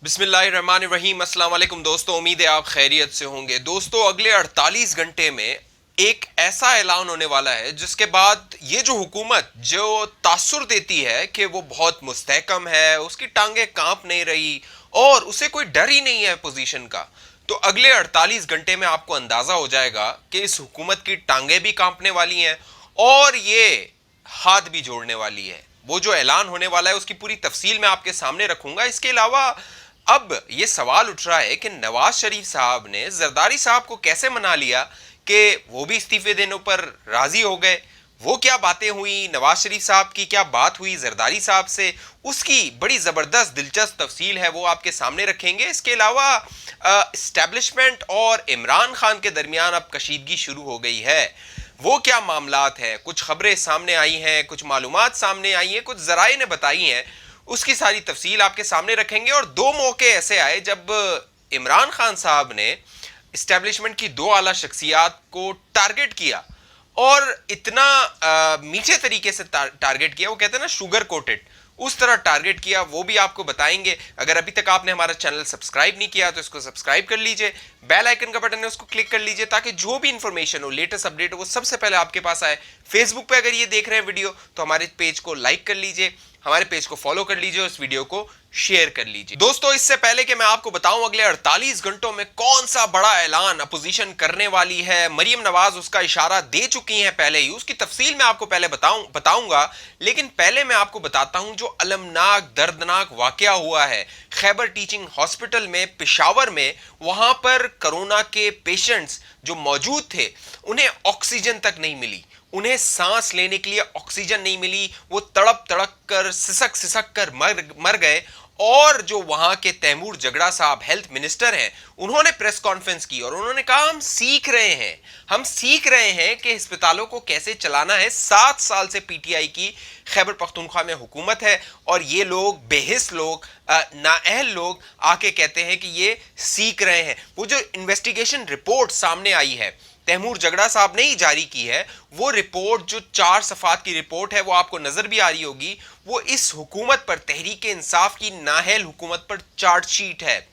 बिस्मिल्लाहिर्रहमानिर्रहीम। अस्सलाम वालेकुम दोस्तों, उम्मीद है आप खैरियत से होंगे। दोस्तों, अगले 48 घंटे में एक ऐसा ऐलान होने वाला है जिसके बाद ये जो हुकूमत जो तासुर देती है कि वो बहुत मुस्तहकम है, उसकी टांगें कांप नहीं रही और उसे कोई डर ही नहीं है पोजीशन का, तो अगले 48 घंटे में आपको अंदाजा हो जाएगा कि इस हुकूमत की टांगें भी कांपने वाली हैं और ये हाथ भी जोड़ने वाली है। वो जो ऐलान होने वाला है उसकी पूरी तफसील मैं आपके सामने रखूंगा। इसके अलावा अब ये सवाल उठ रहा है कि नवाज शरीफ साहब ने जरदारी साहब को कैसे मना लिया कि वो भी इस्तीफे देने पर राजी हो गए। वो क्या बातें हुई, नवाज शरीफ साहब की क्या बात हुई जरदारी साहब से, उसकी बड़ी जबरदस्त दिलचस्प तफसील है, वो आपके सामने रखेंगे। इसके अलावा इस्टेब्लिशमेंट और इमरान खान के दरमियान अब कशीदगी शुरू हो गई है। वो क्या मामलात हैं, कुछ खबरें सामने आई हैं, कुछ मालूमात सामने आई हैं, कुछ जराए ने बताई हैं, उसकी सारी तफसील आपके सामने रखेंगे। और दो मौके ऐसे आए जब इमरान खान साहब ने इस्टेब्लिशमेंट की दो आला शख्सियात को टारगेट किया और इतना मीठे तरीके से टारगेट किया, वो कहते हैं ना शुगर कोटेड, उस तरह टारगेट किया, वो भी आपको बताएंगे। अगर अभी तक आपने हमारा चैनल सब्सक्राइब नहीं किया तो इसको सब्सक्राइब कर लीजिए, बेल आइकन का बटन है उसको क्लिक कर लीजिए ताकि जो भी इंफॉर्मेशन हो, लेटेस्ट अपडेट हो, वो सबसे पहले आपके पास आए। फेसबुक पे अगर ये देख रहे हैं वीडियो तो हमारे पेज को लाइक कर लीजिए, हमारे पेज को फॉलो कर लीजिए और इस वीडियो को शेयर कर लीजिए। दोस्तों, इससे पहले कि मैं आपको बताऊं अगले 48 घंटों में कौन सा बड़ा ऐलान अपोजिशन करने वाली है, मरियम नवाज उसका इशारा दे चुकी हैं पहले ही, उसकी तफसील मैं आपको पहले बताऊंगा। लेकिन पहले मैं आपको बताता हूं जो अलमनाक दर्दनाक वाकया हुआ है खैबर टीचिंग हॉस्पिटल में पेशावर में। वहां पर कोरोना के पेशेंट्स जो मौजूद थे उन्हें ऑक्सीजन तक नहीं मिली, उन्हें सांस लेने के लिए ऑक्सीजन नहीं मिली, वो तड़प तड़प कर सिसक सिसक कर मर गए। और जो वहां के तैमूर जगड़ा साहब हेल्थ मिनिस्टर हैं, उन्होंने प्रेस कॉन्फ्रेंस की और उन्होंने कहा हम सीख रहे हैं कि अस्पतालों को कैसे चलाना है। 7 साल से पीटीआई की खैबर पख्तूनख्वा में हुकूमत है और ये लोग बेहिस लोग, नाअहल लोग आके कहते हैं कि ये सीख रहे हैं। वो जो इन्वेस्टिगेशन रिपोर्ट सामने आई है, तैमूर जगड़ा साहब ने ही जारी की है, वो रिपोर्ट जो 4 सफात की रिपोर्ट है, वो आपको नजर भी आ रही होगी, वो इस हुकूमत पर, तहरीक इंसाफ की नाअहल हुकूमत पर चार्जशीट है।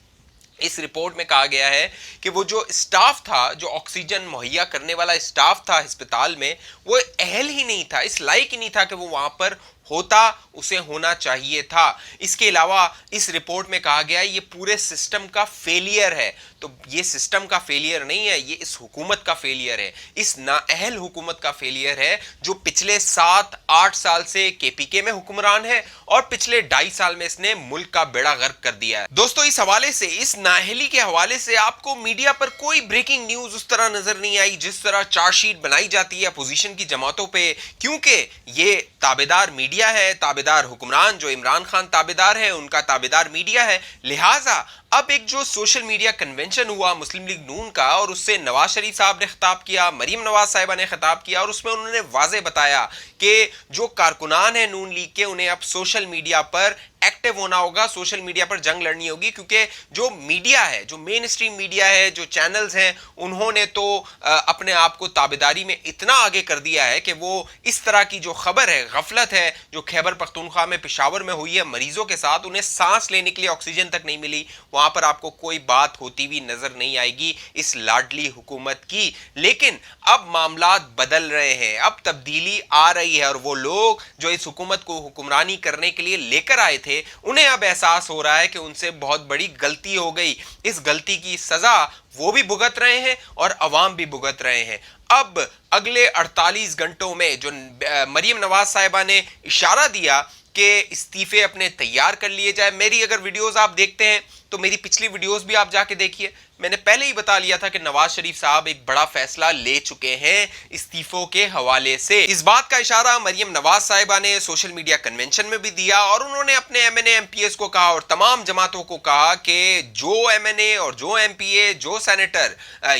इस रिपोर्ट में कहा गया है कि वो जो स्टाफ था, जो ऑक्सीजन मुहैया करने वाला स्टाफ था अस्पताल में, वो अहल ही नहीं था, इस लायक ही नहीं था कि वो वहां पर होता, उसे होना चाहिए था। इसके अलावा इस रिपोर्ट में कहा गया है ये पूरे सिस्टम का फेलियर है। तो ये सिस्टम का फेलियर नहीं है, ये इस हुकूमत का फेलियर है, इस नाअहल हुकूमत का फेलियर है जो पिछले 7-8 साल से केपीके में हुक्मरान है और पिछले 2.5 साल में इसने मुल्क का बेड़ा गर्क कर दिया है। दोस्तों, इस हवाले से, इस नाअहली के हवाले से आपको मीडिया पर कोई ब्रेकिंग न्यूज उस तरह नजर नहीं आई जिस तरह चार्जशीट बनाई जाती है अपोजिशन की जमातों पे, क्योंकि ये ताबेदार मीडिया है, ताबेदार हुक्मरान जो इमरान खान ताबेदार है, उनका ताबेदार मीडिया है। लिहाजा अब एक जो सोशल मीडिया कन्वेंशन हुआ मुस्लिम लीग नून का, और उससे नवाज शरीफ साहब ने खिताब किया, मरीम नवाज साहिबा ने खिताब किया, और उसमें उन्होंने वाजे बताया कि जो कारकुनान है नून लीग के, उन्हें अब सोशल मीडिया पर एक्टिव होना होगा, सोशल मीडिया पर जंग लड़नी होगी, क्योंकि जो मीडिया है, जो मेन स्ट्रीम मीडिया है, जो चैनल्स हैं, उन्होंने तो अपने आप को ताबेदारी में इतना आगे कर दिया है कि वो इस तरह की जो खबर है, गफलत है जो खैबर पख्तूनख्वा में पेशावर में हुई है मरीजों के साथ, उन्हें सांस लेने के लिए ऑक्सीजन तक नहीं मिली, वहां पर आपको कोई बात होती हुई नजर नहीं आएगी इस लाडली हुकूमत की। लेकिन अब मामलात बदल रहे हैं, अब तब्दीली आ रही है, और वो लोग जो इस हुकूमत को हुक्मरानी करने के लिए लेकर आए थे, उन्हें अब एहसास हो रहा है कि उनसे बहुत बड़ी गलती हो गई। इस गलती की सजा वो भी भुगत रहे हैं और अवाम भी भुगत रहे हैं। अब अगले 48 घंटों में जो मरीम नवाज साहिबा ने इशारा दिया कि इस्तीफे अपने तैयार कर लिए जाए, मेरी अगर वीडियोस आप देखते हैं तो मेरी पिछली वीडियोस भी आप जाके देखिए, मैंने पहले ही बता लिया था कि नवाज शरीफ साहब एक बड़ा फैसला ले चुके हैं इस्तीफों के हवाले से। इस बात का इशारा मरियम नवाज साहिबा ने सोशल मीडिया कन्वेंशन में भी दिया और उन्होंने अपने एमएनए एमपीएस को कहा और तमाम जमातों को कहा कि जो एमएनए और जो एमपीए, जो सेनेटर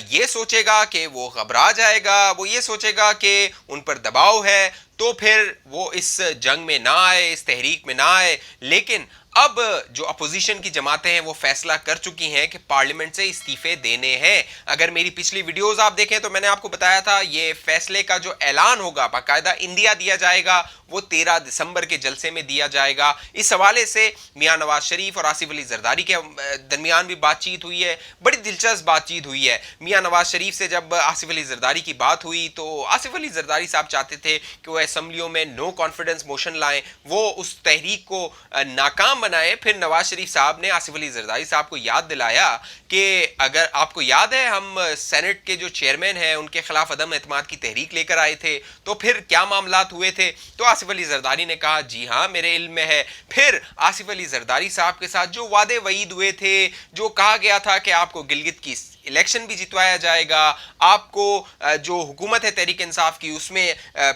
ये सोचेगा कि वो घबरा जाएगा, वो ये सोचेगा कि उन पर दबाव है, तो फिर वो इस जंग में ना आए, इस तहरीक में ना आए। लेकिन اب جو اپوزیشن کی جماعتیں ہیں وہ فیصلہ کر چکی ہیں کہ پارلیمنٹ سے استعفے دینے ہیں. اگر میری پچھلی ویڈیوز آپ دیکھیں تو میں نے آپ کو بتایا تھا یہ فیصلے کا جو اعلان ہوگا باقاعدہ انڈیا دیا جائے گا, وہ 13 دسمبر کے جلسے میں دیا جائے گا. اس حوالے سے میاں نواز شریف اور آصف علی زرداری کے درمیان بھی بات چیت ہوئی ہے, بڑی دلچسپ بات چیت ہوئی ہے. میاں نواز شریف سے جب آصف علی زرداری کی بات ہوئی تو آصف علی زرداری صاحب چاہتے تھے کہ وہ اسمبلیوں میں نو کانفیڈنس موشن لائیں, وہ اس تحریک کو ناکام بنائے. پھر نواز شریف صاحب نے آصف علی زرداری صاحب کو یاد دلایا کہ اگر آپ کو یاد ہے ہم سینٹ کے جو چیئرمین ہیں ان کے خلاف عدم اعتماد کی تحریک لے کر آئے تھے تو پھر کیا معاملات ہوئے تھے. تو آصف علی زرداری نے کہا جی ہاں میرے علم میں ہے. پھر آصف علی زرداری صاحب کے ساتھ جو وعدے وعید ہوئے تھے, جو کہا گیا تھا کہ آپ کو گلگت کی الیکشن بھی جتوایا جائے گا, آپ کو جو حکومت ہے تحریک انصاف کی اس میں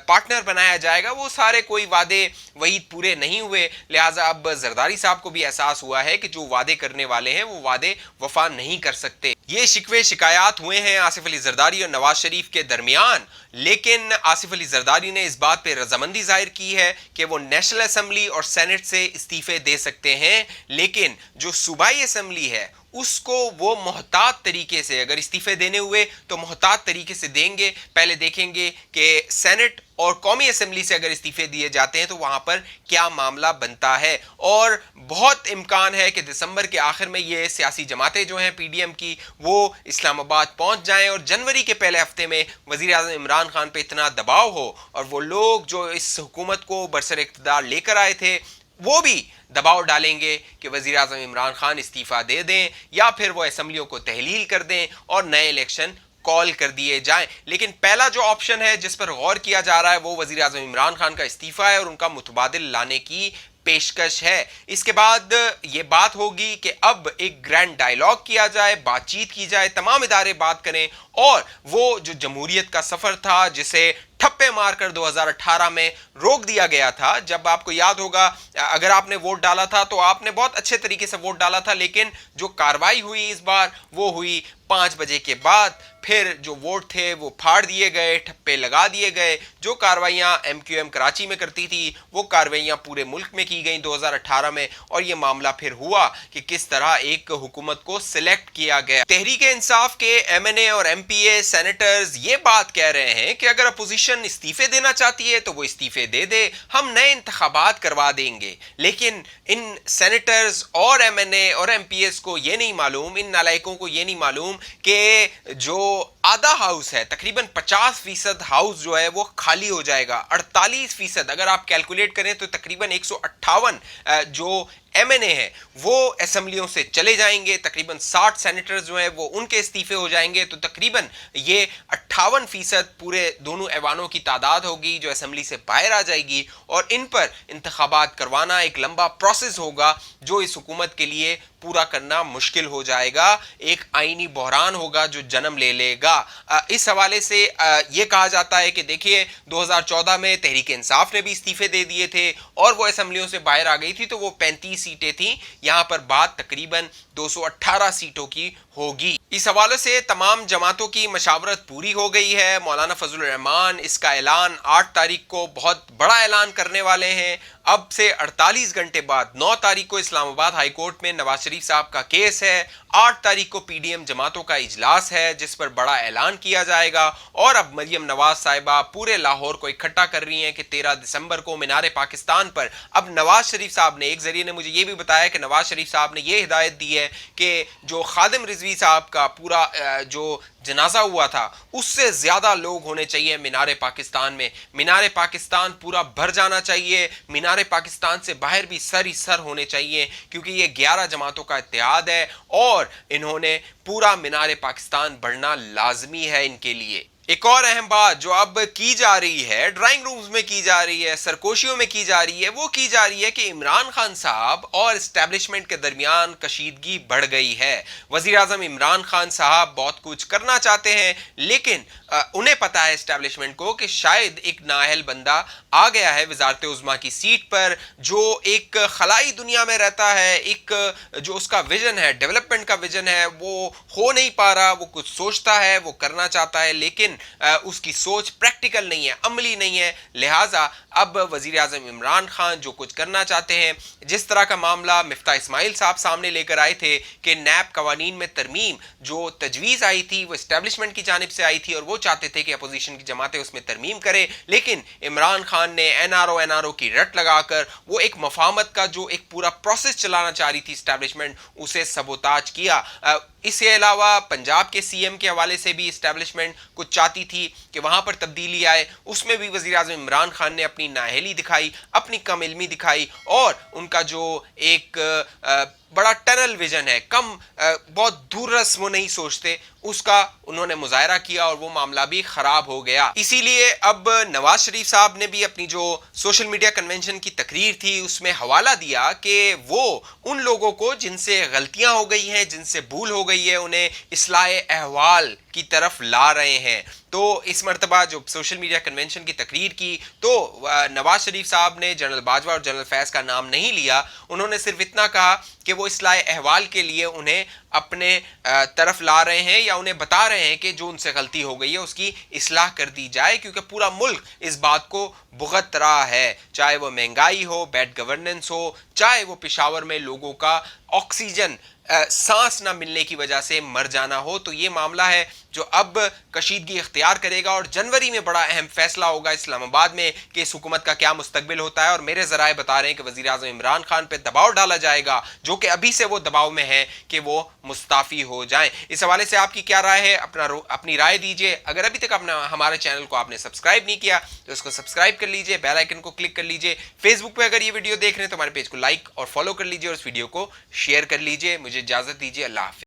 پارٹنر بنایا جائے گا, وہ سارے کوئی وعدے وعید پورے نہیں ہوئے. لہٰذا اب زرداری صاحب کو بھی احساس ہوا ہے کہ جو وعدے کرنے والے ہیں وہ وعدے وفا نہیں کر سکتے. یہ شکوے شکایات ہوئے ہیں آصف علی زرداری اور نواز شریف کے درمیان, لیکن آصف علی زرداری نے اس بات پہ رضامندی ظاہر کی ہے کہ وہ نیشنل اسمبلی اور سینٹ سے استعفے دے سکتے ہیں, لیکن جو صوبائی اسمبلی ہے اس کو وہ محتاط طریقے سے, اگر استعفے دینے ہوئے تو محتاط طریقے سے دیں گے. پہلے دیکھیں گے کہ سینٹ اور قومی اسمبلی سے اگر استعفے دیے جاتے ہیں تو وہاں پر کیا معاملہ بنتا ہے. اور بہت امکان ہے کہ دسمبر کے آخر میں یہ سیاسی جماعتیں جو ہیں پی ڈی ایم کی وہ اسلام آباد پہنچ جائیں اور جنوری کے پہلے ہفتے میں وزیر اعظم عمران خان پہ اتنا دباؤ ہو اور وہ لوگ جو اس حکومت کو برسر اقتدار لے کر آئے تھے وہ بھی دباؤ ڈالیں گے کہ وزیر اعظم عمران خان استعفیٰ دے دیں یا پھر وہ اسمبلیوں کو تحلیل کر دیں اور نئے الیکشن کال کر دیے جائیں. لیکن پہلا جو آپشن ہے جس پر غور کیا جا رہا ہے وہ وزیر اعظم عمران خان کا استعفیٰ ہے اور ان کا متبادل لانے کی پیشکش ہے. اس کے بعد یہ بات ہوگی کہ اب ایک گرینڈ ڈائیلاگ کیا جائے, بات چیت کی جائے, تمام ادارے بات کریں اور وہ جو جمہوریت کا سفر تھا جسے ٹھپے مار کر 2018 میں روک دیا گیا تھا, جب آپ کو یاد ہوگا اگر آپ نے ووٹ ڈالا تھا تو آپ نے بہت اچھے طریقے سے ووٹ ڈالا تھا, لیکن جو کاروائی ہوئی اس بار وہ ہوئی 5 بجے کے بعد. پھر جو ووٹ تھے وہ پھاڑ دیے گئے, ٹھپے لگا دیے گئے. جو کاروائیاں ایم کیو ایم کراچی میں کرتی تھی وہ کاروائیاں پورے ملک میں کی گئیں 2018 میں, اور یہ معاملہ پھر ہوا کہ کس طرح ایک حکومت کو سلیکٹ کیا گیا. تحریک انصاف کے ایم این اے اور ایم پی اے سینیٹرز یہ بات کہہ رہے ہیں کہ اگر اپوزیشن استعفے دینا چاہتی ہے تو وہ استعفے دے دے, ہم نئے انتخابات کروا دیں گے. لیکن ان سینیٹرز اور ایم این اے اور ایم پی ایس کو یہ نہیں معلوم, ان نالائکوں کو یہ نہیں معلوم کہ جو آدھا ہاؤس ہے, تقریباً 50% ہاؤس جو ہے وہ خالی ہو جائے گا. 48% اگر آپ کیلکولیٹ کریں تو تقریباً 158 جو ایم این اے ہیں وہ اسمبلیوں سے چلے جائیں گے, تقریباً 60 سینیٹرز جو ہیں وہ ان کے استعفے ہو جائیں گے. تو تقریباً یہ 58% پورے دونوں ایوانوں کی تعداد ہوگی جو اسمبلی سے باہر آ جائے گی, اور ان پر انتخابات کروانا ایک لمبا پروسیس ہوگا جو اس حکومت کے لیے پورا کرنا مشکل ہو جائے گا. ایک آئینی بحران ہوگا جو جنم لے لے گا. اس حوالے سے یہ کہا جاتا ہے کہ دیکھیے 2014 میں تحریک انصاف نے بھی استعفے دے دیے تھے اور وہ اسمبلیوں سے باہر آ گئی تھی تو وہ 35 سیٹیں تھیں, یہاں پر بات تقریباً 218 سیٹوں کی ہوگی. اس حوالے سے تمام جماعتوں کی مشاورت پوری ہو گئی ہے. مولانا فضل الرحمان اس کا اعلان 8 تاریخ کو بہت بڑا اعلان کرنے والے ہیں. اب سے 48 گھنٹے بعد 9 تاریخ کو اسلام آباد ہائی کورٹ میں نواز شریف صاحب کا کیس ہے. 8 تاریخ کو پی ڈی ایم جماعتوں کا اجلاس ہے جس پر بڑا اعلان کیا جائے گا, اور اب مریم نواز صاحبہ پورے لاہور کو اکٹھا کر رہی ہیں کہ 13 دسمبر کو مینار پاکستان پر. اب نواز شریف صاحب نے, ایک ذریعے نے مجھے یہ بھی بتایا کہ نواز شریف صاحب نے یہ ہدایت دی ہے کہ جو خادم رضوی صاحب کا پورا جو جنازہ ہوا تھا اس سے زیادہ لوگ ہونے چاہیے مینار پاکستان میں. مینار پاکستان پورا بھر جانا چاہیے, مینار پاکستان سے باہر بھی سر ہی سر ہونے چاہیے, کیونکہ یہ 11 جماعتوں کا اتحاد ہے اور انہوں نے پورا مینار پاکستان بڑھنا لازمی ہے ان کے لیے. ایک اور اہم بات جو اب کی جا رہی ہے, ڈرائنگ رومز میں کی جا رہی ہے, سرکوشیوں میں کی جا رہی ہے, وہ کی جا رہی ہے کہ عمران خان صاحب اور اسٹیبلشمنٹ کے درمیان کشیدگی بڑھ گئی ہے. وزیر اعظم عمران خان صاحب بہت کچھ کرنا چاہتے ہیں, لیکن انہیں پتا ہے اسٹیبلشمنٹ کو کہ شاید ایک نااہل بندہ آ گیا ہے وزارت عظمیٰ کی سیٹ پر جو ایک خلائی دنیا میں رہتا ہے, ایک جو اس کا ویژن ہے, ڈیولپمنٹ کا ویژن ہے, وہ ہو نہیں پا رہا. وہ کچھ سوچتا ہے, وہ کرنا چاہتا ہے, لیکن लेकिन उसकी सोच प्रैक्टिकल नहीं है, अमली नहीं है। लिहाजा अब वजीर आजम इमरान खान जो कुछ करना चाहते हैं, जिस तरह का मामला मिफ्ता इस्माइल साहब सामने लेकर आए थे कि नैब कवानीन में तरमीम जो तजवीज़ आई थी वो इस्टेब्लिशमेंट की जानिब से आई थी और वो चाहते थे कि अपोजिशन की जमातें उसमें तरमीम करें, लेकिन इमरान खान ने एनआरओ की रट लगाकर वो एक मफाहमत का जो एक पूरा प्रोसेस चलाना चाह रही थी इस्टेब्लिशमेंट, उसे सबोताज किया। इसके अलावा पंजाब के सीएम के हवाले से भी इस्टेब्लिशमेंट कुछ चाहती थी कि वहां पर तब्दीली आए, उसमें भी वज़ीर आज़म इमरान खान ने अपनी नाअहली दिखाई, अपनी कम इल्मी दिखाई और उनका जो एक बड़ा टनल विजन है, बहुत दूररस वो नहीं सोचते, उसका उन्होंने मुजाहरा किया और वो मामला भी खराब हो गया। इसीलिए अब नवाज शरीफ साहब ने भी अपनी जो सोशल मीडिया कन्वेंशन की तकरीर थी उसमें हवाला दिया कि वो उन लोगों को जिनसे गलतियां हो गई हैं, जिनसे भूल हो गई है, उन्हें इस्लाह अहवाल की तरफ ला रहे हैं। तो इस मरतबा जो सोशल मीडिया कन्वेंशन की तकरीर की तो नवाज शरीफ साहब ने जनरल बाजवा और जनरल फैज़ का नाम नहीं लिया, उन्होंने सिर्फ इतना कहा कि वो इस्लाह अहवाल के लिए उन्हें अपने तरफ ला रहे हैं या उन्हें बता रहे हैं कि जो उनसे गलती हो गई है उसकी इस्लाह कर दी जाए, क्योंकि पूरा मुल्क इस बात को भुगत रहा है, चाहे वो महंगाई हो, बैड गवर्नेंस हो, चाहे वो पेशावर में लोगों का ऑक्सीजन सांस ना मिलने की वजह से मर जाना हो। तो ये मामला है जो अब कशीदगी इख्तियार करेगा और जनवरी में बड़ा अहम फैसला होगा इस्लामाबाद में कि इस हुकूमत का क्या मुस्तकबिल होता है। और मेरे ज़राए बता रहे हैं कि वज़ीर आज़म इमरान खान पे दबाव डाला जाएगा, जो कि अभी से वो दबाव में है कि वो मुस्ताफ़ी हो जाएं। इस हवाले से आपकी क्या राय है, अपनी राय दीजिए। अगर अभी तक अपना हमारे चैनल को आपने सब्सक्राइब नहीं किया तो इसको सब्सक्राइब कर लीजिए, बेल आइकन को क्लिक कर लीजिए। फेसबुक पे अगर ये वीडियो देख रहे हैं तो हमारे पेज को लाइक और फॉलो कर लीजिए और इस वीडियो को शेयर कर लीजिए। मुझे इजाज़त दीजिए, अल्लाह हाफ़िज़।